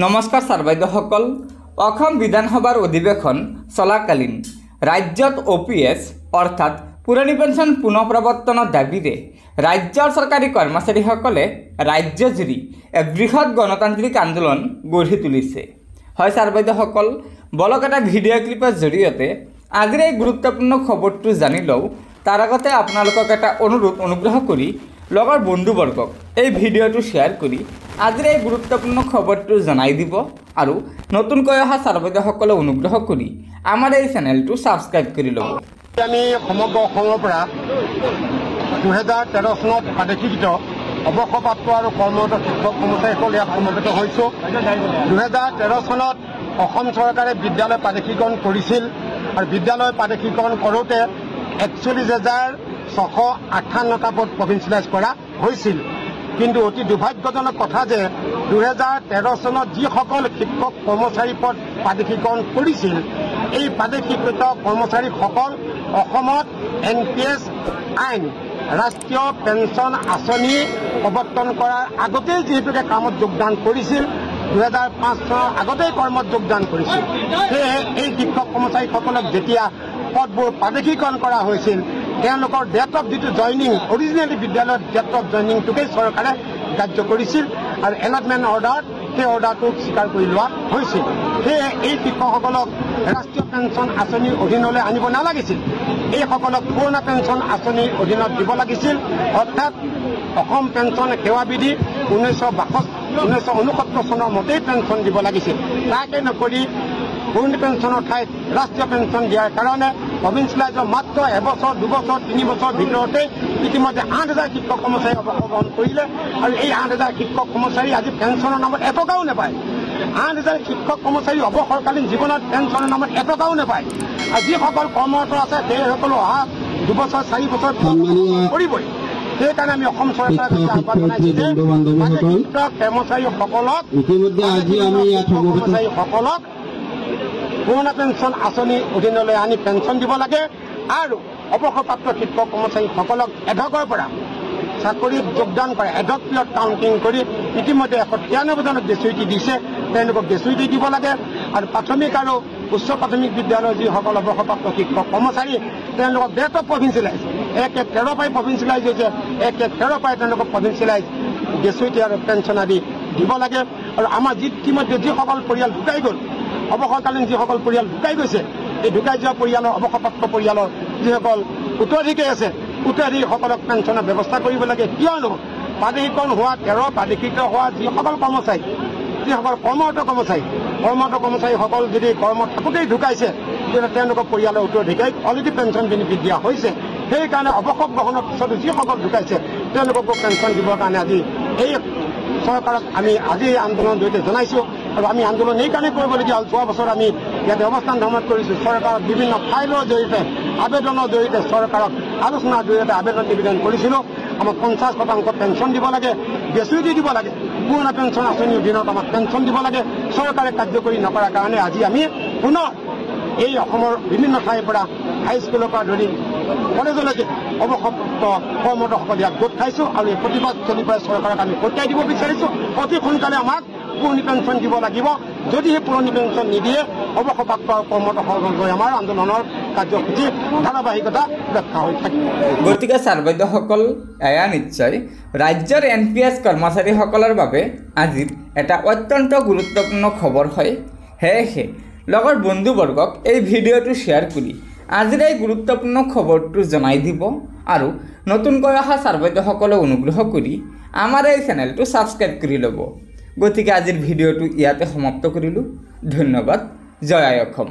নমস্কাৰ ছাৰ বাইদেউসকল। অসম বিধানসভাৰ অধিৱেশন চলাকালীন ৰাজ্যত OPS অৰ্থাৎ পুৰণি পেঞ্চন পুনৰ প্ৰৱৰ্তনৰ দাবীৰে ৰাজ্যৰ চৰকাৰী কৰ্মচাৰীসকলে ৰাজ্যজুৰি এক বৃহৎ গণতান্ত্ৰিক আন্দোলন গঢ়ি তুলিছে। হয় ছাৰ বাইদেউসকল, বলক এটা ভিডিঅ' ক্লিপৰ জৰিয়তে আজিৰ এই গুৰুত্বপূৰ্ণ খবৰটো জানি লওঁ। তাৰ আগতে আপোনালোকক এটা অনুগ্ৰহ কৰি লগৰ বন্ধুবৰ্গক এই ভিডিঅ'টো শ্বেয়াৰ কৰি আজিৰ এই গুৰুত্বপূৰ্ণ খবৰটো জনাই দিব আৰু নতুনকৈ অহা ছাৰ বাইদেউসকলে অনুগ্ৰহ কৰি আমাৰ এই চেনেলটো ছাবস্ক্ৰাইব কৰি ল'ব। আমি সমগ্ৰ অসমৰ পৰা 2013 চনত প্ৰাদেশিকৃত অৱসৰপ্ৰাপ্ত আৰু কৰ্মৰত শিক্ষক কৰ্মচাৰীসকল ইয়াত সমবেত হৈছোঁ। 2013 চনত অসম চৰকাৰে বিদ্যালয় প্ৰাদেশিকৰণ কৰিছিল আৰু বিদ্যালয় প্ৰাদেশিকৰণ কৰোঁতে 41,658টা পদ প্ৰভিন্সিয়েলাইজ কৰা হৈছিল। কিন্তু অতি দুৰ্ভাগ্যজনক কথা যে 2013 চনত যিসকল শিক্ষক কৰ্মচাৰী পদ প্ৰাদেশিকৰণ কৰিছিল, এই প্ৰাদেশিকৃত কৰ্মচাৰীসকল অসমত NPS আইন ৰাষ্ট্ৰীয় পেঞ্চন আঁচনি প্ৰৱৰ্তন কৰাৰ আগতেই যিহেতুকে কামত যোগদান কৰিছিল, 2005 চনৰ আগতেই কৰ্মত যোগদান কৰিছিল। সেয়েহে এই শিক্ষক কৰ্মচাৰীসকলক যেতিয়া পদবোৰ প্ৰাদেশিকৰণ কৰা হৈছিল, তেওঁলোকৰ ডেট অফ যিটো জইনিং, অৰিজিনেলি বিদ্যালয়ত ডেট অফ জইনিংটোকেই চৰকাৰে কাৰ্য কৰিছিল আৰু এলটমেণ্ট অৰ্ডাৰত সেই অৰ্ডাৰটো স্বীকাৰ কৰি লোৱা হৈছিল। সেয়ে এই শিক্ষকসকলক ৰাষ্ট্ৰীয় পেঞ্চন আঁচনিৰ অধীনলৈ আনিব নালাগিছিল, এইসকলক পুৰণা পেঞ্চন আঁচনিৰ অধীনত দিব লাগিছিল। অৰ্থাৎ অসম পেঞ্চন সেৱা বিধি 1969 চনৰ মতেই পেঞ্চন দিব লাগিছিল। তাকে নকৰি পুৰণি পেঞ্চনৰ ঠাইত ৰাষ্ট্ৰীয় পেঞ্চন দিয়াৰ কাৰণে প্ৰভিন্সিয়েলাইজৰ মাত্ৰ এবছৰ, 2 বছৰ, 3 বছৰৰ ভিতৰতে ইতিমধ্যে 8,000 শিক্ষক কৰ্মচাৰী অৱসৰ গ্ৰহণ কৰিলে আৰু এই 8,000 শিক্ষক কৰ্মচাৰী আজি পেঞ্চনৰ নামত এটকাও নাপায়। 8,000 শিক্ষক কৰ্মচাৰী অৱসৰকালীন জীৱনত পেঞ্চনৰ নামত এটকাও নাপায়। আৰু যিসকল কৰ্মৰত আছে সেইসকলো অহা 2 বছৰ, 4 বছৰ কৰিবই। সেইকাৰণে আমি অসম চৰকাৰক আহ্বান জনাইছোঁ যে কৰ্মচাৰীসকলক পুৰণা পেঞ্চন আঁচনিৰ অধীনলৈ আনি পেঞ্চন দিব লাগে আৰু অৱসৰপ্ৰাপ্ত শিক্ষক কৰ্মচাৰীসকলক এডহকৰ পৰা চাকৰিত যোগদান কৰে, এডহক পিৰিয়ড কাউণ্টিং কৰি ইতিমধ্যে 193 জনক গ্ৰেচুইটি দিছে, তেওঁলোকক গ্ৰেচুইটি দিব লাগে। আৰু প্ৰাথমিক আৰু উচ্চ প্ৰাথমিক বিদ্যালয়ৰ যিসকল অৱসৰপ্ৰাপ্ত শিক্ষক কৰ্মচাৰী, তেওঁলোকক ডেট অফ প্ৰভিন্সিয়েলাইজ 1/13 পাই প্ৰভিন্সিয়েলাইজ হৈছে, 1/13 পাই তেওঁলোকক প্ৰভিন্সিয়েলাইজ গ্ৰেচুইটি আৰু পেঞ্চন আদি দিব লাগে। আৰু আমাৰ ইতিমধ্যে যিসকল পৰিয়াল ঢুকাই গ'ল, অৱসৰকালীন যিসকল পৰিয়াল ঢুকাই গৈছে, এই ঢুকাই যোৱা পৰিয়ালৰ অৱসৰপ্ৰাপ্ত পৰিয়ালৰ যিসকল উত্তৰাধিকাৰী আছে, উত্তৰাধিকাৰীসকলক পেঞ্চনৰ ব্যৱস্থা কৰিব লাগে। কিয়নো প্ৰাদেশিকৰণ হোৱা 13 প্ৰাদেশিকৃত হোৱা যিসকল কৰ্মচাৰী, যিসকল কৰ্মৰত কৰ্মচাৰীসকল যদি কৰ্মত থাকোঁতেই ঢুকাইছে, তেতিয়া তেওঁলোকৰ পৰিয়ালৰ উত্তৰাধিকাৰীক অলৰেডি পেঞ্চন বেনিফিট দিয়া হৈছে। সেইকাৰণে অৱসৰ গ্ৰহণৰ পিছতো যিসকল ঢুকাইছে তেওঁলোককো পেঞ্চন দিবৰ কাৰণে আজি এই চৰকাৰক আমি আজি এই আন্দোলনৰ জৰিয়তে জনাইছোঁ। আৰু আমি আন্দোলন এইকাৰণে কৰিবলগীয়া হ'ল, 6 বছৰ আমি ইয়াতে অৱস্থান ভ্ৰমণ কৰিছোঁ। চৰকাৰক বিভিন্ন ফাইলৰ জৰিয়তে, আবেদনৰ জৰিয়তে, চৰকাৰক আলোচনাৰ জৰিয়তে আবেদন নিবেদন কৰিছিলোঁ। আমাক 50% পেঞ্চন দিব লাগে, গ্ৰেচুইটি দিব লাগে, পুৰণা পেঞ্চন আঁচনিৰ অধীনত আমাক পেঞ্চন দিব লাগে। চৰকাৰে কাৰ্যকৰী নকৰাৰ কাৰণে আজি আমি পুনৰ এই অসমৰ বিভিন্ন ঠাইৰ পৰা হাইস্কুলৰ পৰা ধৰি কলেজলৈকে অৱসৰপ্ৰাপ্ত কৰ্মৰতসকল ইয়াত গোট খাইছোঁ আৰু এই প্ৰতিবাদ চলি পৰাই চৰকাৰক আমি পঠিয়াই দিব বিচাৰিছোঁ। অতি সোনকালে আমাক পুৰণি পেঞ্চন দিব লাগিব। যদিহে পুৰণি পেঞ্চন নিদিয়ে, অৱসৰপ্ৰাপ্ত কৰ্মৰতসকললৈ আমাৰ আন্দোলনৰ কাৰ্যসূচী ধাৰাবাহিকতা ৰক্ষা হৈ থাকিব। গতিকে ছাৰ বাইদেউসকল, এয়া নিশ্চয় ৰাজ্যৰ NPS কৰ্মচাৰীসকলৰ বাবে আজিৰ এটা অত্যন্ত গুৰুত্বপূৰ্ণ খবৰ হয়। সেয়েহে লগৰ বন্ধুবৰ্গক এই ভিডিঅ'টো শ্বেয়াৰ কৰি আজিৰ এই গুৰুত্বপূৰ্ণ খবৰটো জনাই দিব আৰু নতুনকৈ অহা ছাৰ বাইদেউসকলে অনুগ্ৰহ কৰি আমাৰ এই চেনেলটো ছাবস্ক্ৰাইব কৰি ল'ব। গতিকে আজিৰ ভিডিঅ'টো ইয়াতে সমাপ্ত কৰিলোঁ। ধন্যবাদ। জয় আই অসম।